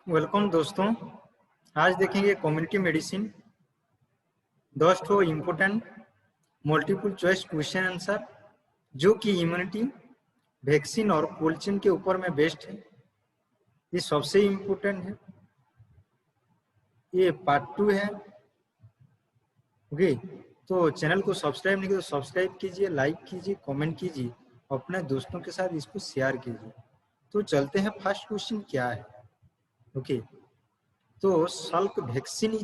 Welcome दोस्तों। आज देखेंगे community medicine 10 important multiple choice question answer जो कि इम्यूनिटी वैक्सीन और कोल्ड चेन के ऊपर में बेस्ड है। ये सबसे इम्पोर्टेंट है। ये पार्ट 2 है। ओके, तो चैनल को सब्सक्राइब नहीं किया तो सब्सक्राइब कीजिए, लाइक कीजिए, कमेंट कीजिए, अपने दोस्तों के साथ इसको शेयर कीजिए। तो चलते हैं, फर्स्ट क्वेश्चन क्या है। ओके, तो Salk vaccine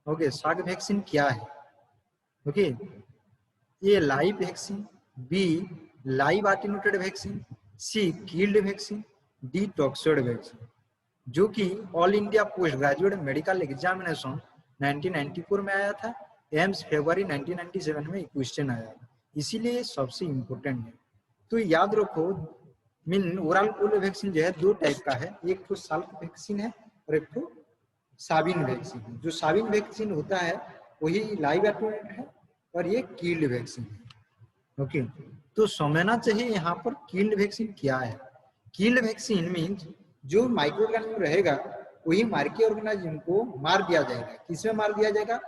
okay, Salk vaccine क्या है। Okay, A live vaccine, B live attenuated vaccine, C killed vaccine, D toxoid vaccine. जो कि all India post graduate medical examination 1994 में आया था। एम्स फरवरी 1997 में क्वेश्चन आया था, इसीलिए सबसे इम्पोर्टेंट है। तो याद रखो, मीन ओरल पोलियो वैक्सीन जो है दो टाइप का है, एक तो सल्क वैक्सीन है और एक तो साबिन वैक्सीन है। जो साबिन वैक्सीन होता है वही लाइव एटेन्यूएटेड है और ये किल्ड वैक्सीन है। ओके, तो समझना चाहिए यहाँ पर किल्ड वैक्सीन क्या है। किल्ड वैक्सीन मीन्स जो माइक्रो ऑर्गेनिज्म रहेगा वही मार्की ऑर्गेनिज्म को मार दिया जाएगा। किसमें मार दिया जाएगा?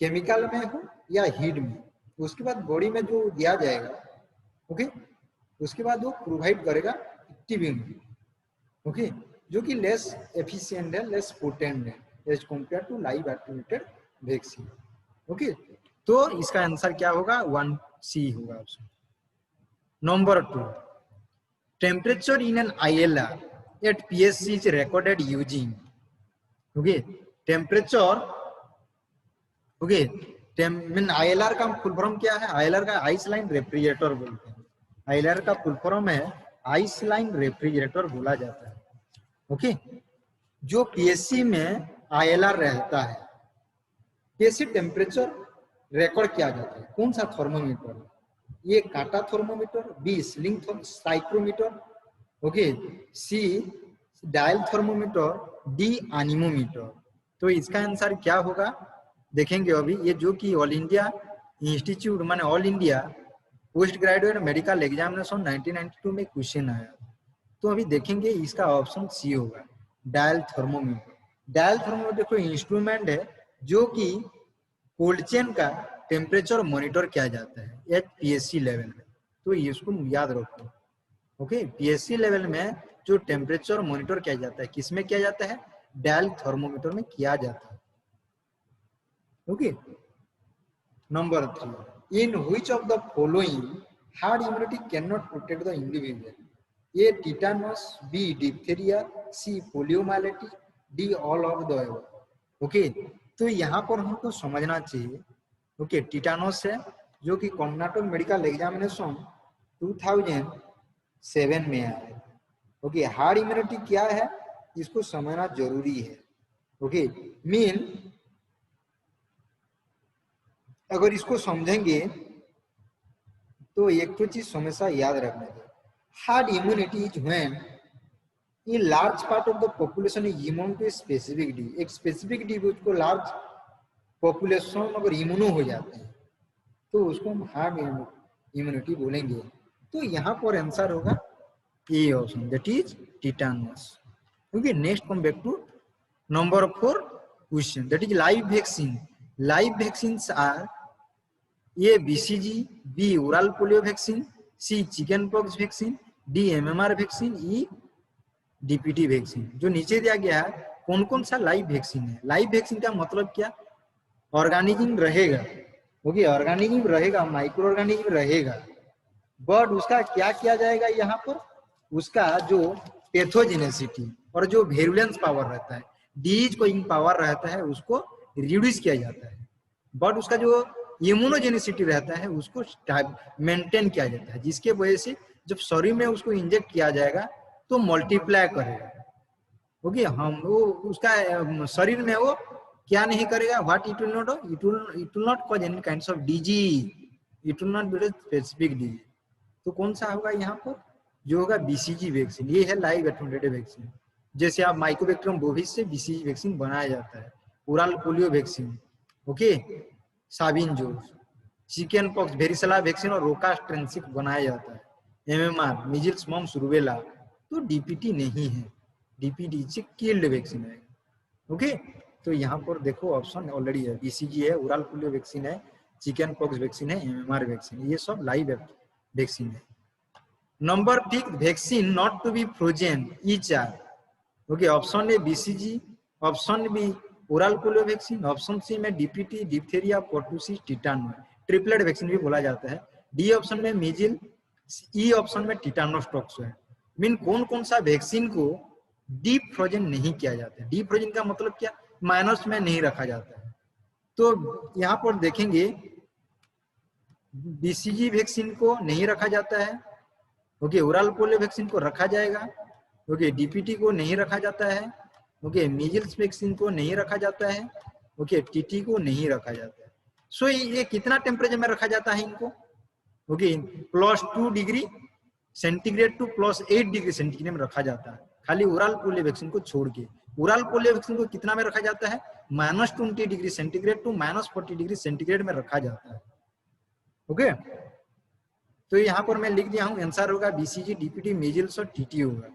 केमिकल में हो या हीट में। उसके बाद बॉडी में जो दिया जाएगा, ओके, उसके बाद वो प्रोवाइड करेगा एक्टिव इम्यूनिटी, ओके, जो कि लेस एफिशिएंट है, लेस पोटेंट है as compared to live attenuated vaccine. Okay, तो इसका आंसर क्या होगा? 1C होगा option. Number 2, temperature in an ILR at PSC is recorded using, okay, temperature, okay, mean ILR का फुल फॉर्म क्या है? ILR का आइस लाइन रेफ्रिजरेटर बोलते हैं। ILR का फुल फॉर्म है आइस लाइन रेफ्रिजरेटर बोला जाता है। ओके, जो PSC में ILR रहता है, PSC टेम्परेचर रिकॉर्ड किया जाता है। कौन सा थर्मोमीटर? ये Kata thermometer, B sling psychrometer, okay, C dial thermometer, D anemometer. तो इसका आंसर क्या होगा देखेंगे अभी। ये जो कि ऑल इंडिया इंस्टीट्यूट माने all India post graduate medical examination 1992 में क्वेश्चन आया। तो अभी देखेंगे इसका ऑप्शन सी होगा, डायल थर्मोमीटर। डायल थर्मोमीटर कोई इंस्ट्रूमेंट है जो कि कोल्ड चेन का टेम्परेचर मॉनिटर किया जाता है एट PSC लेवल में। तो इसको याद रखो। ओके, PSC लेवल में जो टेम्परेचर मॉनिटर किया जाता है, किसमें किया जाता है? डायल थर्मोमीटर में किया जाता है। Okay, number 3, in which of the following herd immunity can not protect the individual? A tetanus, B diphtheria, C poliomyelitis, D all of the above. Okay, तो यहाँ पर हमको समझना चाहिए। ओके, टिटानस है जो कि कर्नाटक मेडिकल एग्जामिनेशन 2007 में आया है। ओके, हार्ड इम्यूनिटी क्या है इसको समझना जरूरी है। ओके, मीन अगर इसको समझेंगे तो एक तो चीज हमेशा याद रखना है, हार्ड इम्यूनिटी इज व्हेन ये large part of the population is immune to specific D. एक स्पेसिफिक डी को लार्ज पॉपुलेशन अगर इम्यूनो हो जाते हैं तो उसको हम हार्ड इम्यूनिटी बोलेंगे। तो यहाँ पर आंसर होगा A option, that is tetanus. Okay, next come back to number 4 question, that is live vaccine. Live vaccines are A BCG, B oral polio vaccine, C chicken pox vaccine, D MMR vaccine, E DPT vaccine. जो नीचे दिया गया है कौन कौन सा live vaccine है। Live vaccine का मतलब क्या? ऑर्गेनिज्म रहेगा, ओके, ऑर्गेनिज्म रहेगा, माइक्रो ऑर्गेनिज्म रहेगा, बट उसका क्या किया जाएगा यहाँ पर? उसका जो पैथोजेनेसिटी और जो वेरुलेंस पावर रहता है, डिजीज कोइंग पावर रहता है, उसको रिड्यूस किया जाता है। बट उसका जो इम्यूनोजेनिसिटी रहता है उसको मेंटेन किया जाता है, जिसके वजह से जब शरीर में उसको इंजेक्ट किया जाएगा तो मल्टीप्लाई करेगा। ओके, हम वो उसका शरीर में वो क्या नहीं करेगा? What it will not, it will not cause any kinds of disease, it will not be specific disease. तो कौन सा होगा यहाँ पर? जो होगा BCG वैक्सीन। ये है लाइव एटेन्यूएटेड वैक्सीन। जैसे आप माइकोबैक्टीरियम बोविस से BCG वैक्सीन बनाया जाता है, ओरल पोलियो वैक्सीन, ओके, साबिन जो चिकन पॉक्स वेरिसेला वैक्सीन और रोका स्ट्रेंसिक बनाया जाता है, MMR मीजल्स मम्स रूबेला। तो DPT नहीं है। डीपीटी किल्ड वैक्सीन है। ओके, तो यहाँ पर देखो ऑप्शन ऑलरेडी है, बीसीजी है, ओरल पोलियो वैक्सीन है, चिकन पॉक्स वैक्सीन है, एमएमआर वैक्सीन, ये सब लाइव वैक्सीन है। Number tick vaccine not to be frozen each are. Okay, option A BCG, option B oral polio vaccine, option C में DPT, diphtheria, pertussis, tetanus, triplet vaccine भी बोला जाता है, D option में मीजिल, E option में tetanus टॉक्सो है। Mean कौन कौन सा वैक्सीन को डीप फ्रोजन नहीं किया जाता है? डीप फ्रोजन का मतलब क्या? माइनस में नहीं रखा जाता है। तो यहाँ पर देखेंगे बीसीजी वैक्सीन को नहीं रखा जाता है, ओके, ओरल पोलियो वैक्सीन को रखा जाएगा, ओके, डीपीटी को नहीं रखा जाता है, ओके, मीजल्स वैक्सीन को नहीं रखा जाता है, ओके, टीटी को नहीं रखा जाता है। सो ये कितना टेम्परेचर में रखा जाता है इनको? Okay, +2 degree centigrade to +8 degree centigrade में रखा जाता है, खाली ओरल पोलियो वैक्सीन को छोड़ के। ओरल पोलियो वैक्सीन को कितना में रखा जाता है? -20 degree centigrade to -40 degree centigrade में रखा जाता है। ओके, तो यहाँ पर मैं लिख दिया हूँ, आंसर होगा बीसीजी, डीपीटी, मीजल्स और टीटी होगा,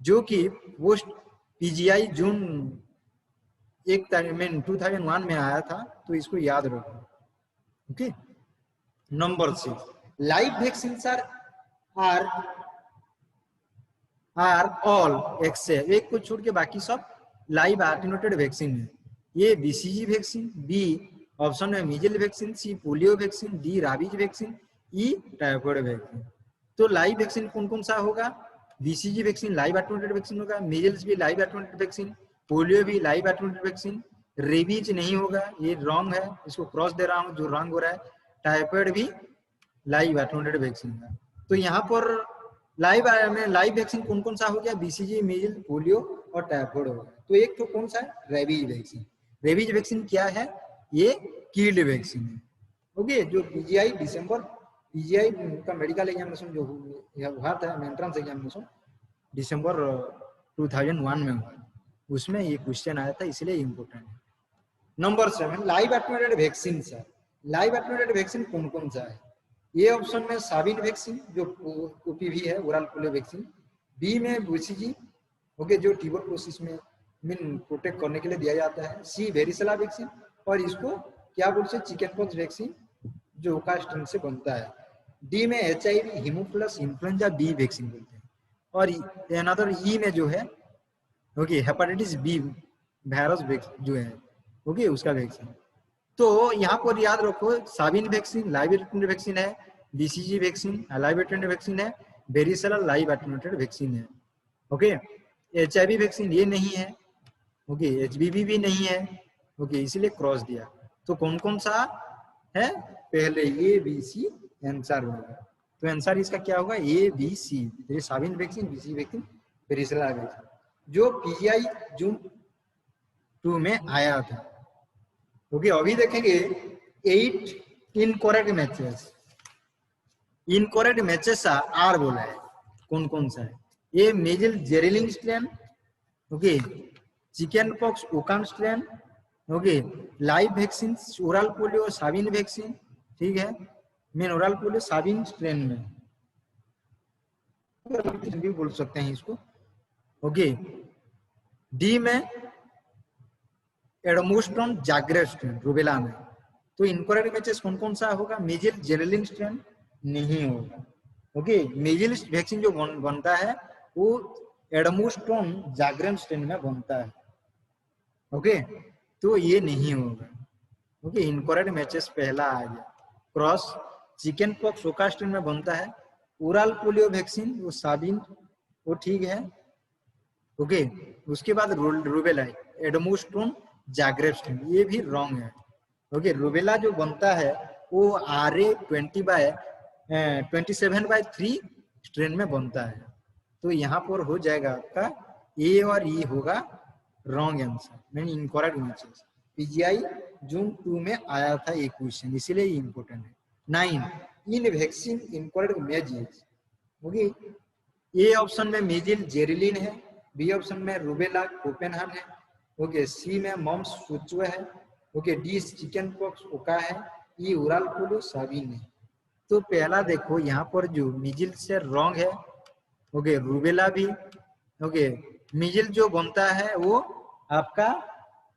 जो कि पोस्ट पीजीआई जून 1 तारीख में 2001 में आया था, तो इसको याद रखो। Okay, number 6, live vaccine are all except, एक को छोड़ के बाकी सब लाइव एटेन्यूएटेड वैक्सीन है। ये बीसीजी वैक्सीन, बी ऑप्शन में measle vaccine, C polio vaccine, D rabies vaccine, E typhoid vaccine. तो लाइव वैक्सीन कौन कौन सा होगा? BCG vaccine live attenuated vaccine होगा, मीजल्स भी लाइव एटेन्यूएटेड वैक्सीन, पोलियो भी लाइव एटेन्यूएटेड वैक्सीन, रेबीज नहीं होगा, ये रॉन्ग है, इसको क्रॉस दे रहा हूँ जो रॉन्ग हो रहा है, टाइफाइड भी लाइव एटेन्यूएटेड वैक्सीन है। तो यहाँ पर लाइव वैक्सीन कौन कौन सा हो गया? बीसीजी, मीजल, पोलियो और टाइफाइड हो गया। तो एक तो कौन सा है? Rabies vaccine. रेबीज वैक्सीन क्या है? ये किल्ड वैक्सीन है। ओके, जो पीजीआई पीजीआई का मेडिकल एग्जामिनेशन जो हुआ था, एंट्रेंस एग्जामिनेशन दिसंबर 2001 में हुआ, उसमें ये क्वेश्चन आया था, इसलिए इम्पोर्टेंट है। नंबर 7, लाइव एटेन्यूएटेड वैक्सीन है। लाइव एटेन्यूएटेड वैक्सीन कौन कौन सा है? ये ऑप्शन में साबिन वैक्सीन जो ओपीवी है, ओरल पोलियो वैक्सीन, बी में बीसीजी, ओके, जो ट्यूबरकुलोसिस में मीन प्रोटेक्ट करने के लिए दिया जाता है, सी वेरिसेला वैक्सीन, और इसको क्या बोलते हैं? चिकन पॉक्स वैक्सीन जो ओका स्ट्रेन से बनता है, डी में HIV, haemophilus influenza B vaccine बोलते हैं, और अनदर ई में जो है ओके हेपेटाइटिस बी वायरस जो है, ओके, उसका वैक्सीन। तो यहाँ पर याद रखो, साबिन वैक्सीन लाइव एटेन्यूएटेड वैक्सीन है, BCG vaccine live attenuated vaccine है, वेरिसेला लाइव एटेन्यूएटेड वैक्सीन है। ओके, एचआईवी वैक्सीन ये नहीं है, ओके, एचबीवी भी नहीं है, ओके, इसीलिए क्रॉस दिया। तो कौन कौन सा है? पहले ए बी सी आंसर होगा। तो आंसर इसका क्या होगा? A B C, Sabin vaccine, BCG vaccine, varicella vaccine, जो पीजीआई जून 2 में आया था। ओके, अभी देखेंगे 8 incorrect matches. Incorrect matches are बोला है, कौन कौन सा है? ये measle Jeryl Lynn strain, okay, chicken pox Oka strain, okay, live vaccine oral polio Sabin vaccine, ठीक है, main oral polio Sabin strain में भी बोल सकते हैं इसको। ओके, डी में एडमोस्ट्रॉन जाग्रेव स्ट्रेन रूबेला में। तो इनकरेक्ट मैचेस कौन कौन सा होगा? मेजल जेरेलिन स्ट्रेन नहीं होगा। ओके, मेजल वैक्सीन जो बनता है वो एडमोस्ट्रॉन जाग्रेव स्ट्रेन में बनता है। ओके, तो ये नहीं होगा। ओके, इनकरेक्ट मैचेस पहला आ गया। क्रॉस चिकन पॉक्स ओका स्ट्रेन में बनता है, ओरल पोलियो वैक्सीन वो साबिन वो ठीक है। ओके, उसके बाद रूबेला एडमोस्ट्रॉन जाग्रेव स्ट्रेन, ये भी रॉन्ग है। ओके, रूबेला जो बनता है वो RA27/3 स्ट्रेन में बनता है। तो यहाँ पर हो जाएगा आपका ए और ई होगा wrong answer, mean incorrect matches. PGI June 2 में आया था ये क्वेश्चन, इसीलिए ये इंपॉर्टेंट है। 9, in vaccine incorrect matches. Okay, A option में मेजिल जेरिलिन है, बी ऑप्शन में रूबेला कोपेनहन है, ओके, सी में मम्स सूचुआ है, ओके, डी चिकन पॉक्स ओका है, ई ओरल पोलियो साबिन है। तो पहला देखो यहाँ पर जो मिजिल से रॉन्ग है, ओके, रूबेला भी, ओके, मीजल जो बनता है वो आपका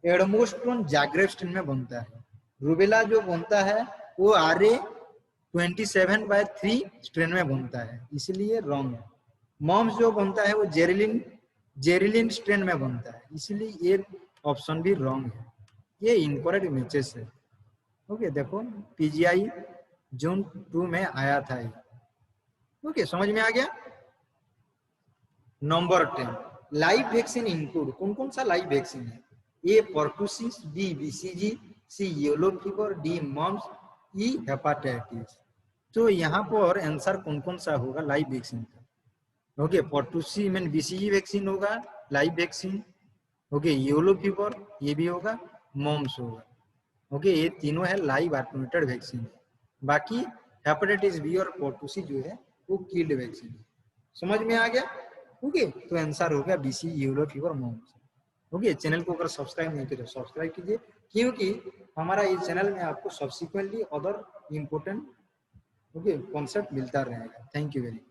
एडमोस्ट्रोन जाग्रेव स्ट्रेन में बनता है। रूबेला जो बनता है वो RA27/3 स्ट्रेन में बनता है, इसलिए रॉन्ग है। मॉम्स जो बनता है वो जेरिलिन स्ट्रेन में बनता है, इसलिए ये ऑप्शन भी रॉन्ग है। ये इनकरेक्ट मैचेस है। ओके, देखो पीजीआई जून 2 में आया था ये। ओके, समझ में आ गया। नंबर 10, लाइव वैक्सीन इंक्लूड, कौन कौन सा लाइव वैक्सीन है? ए पर्टुसिस, बी बीसीजी, सी येलो फीवर, डी मम्स, ई हेपाटाइटिस। तो यहाँ पर आंसर कौन कौन सा होगा लाइव वैक्सीन का? ओके, पर्टुसी मीन बीसीजी वैक्सीन होगा live vaccine. Okay, yellow fever ये भी होगा, मम्स होगा। ओके, ये तीनों है लाइव एटनुएटेड वैक्सीन। बाकी हेपेटाइटिस बी और पर्टुसी जो है वो किल्ड वैक्सीन है। समझ में आ गया। ओके, तो आंसर हो गया BC, yellow fever, mumps. Okay, channel को अगर सब्सक्राइब नहीं किया तो सब्सक्राइब कीजिए, क्योंकि हमारा इस चैनल में आपको subsequently other important okay concept मिलता रहेगा। Thank you very much.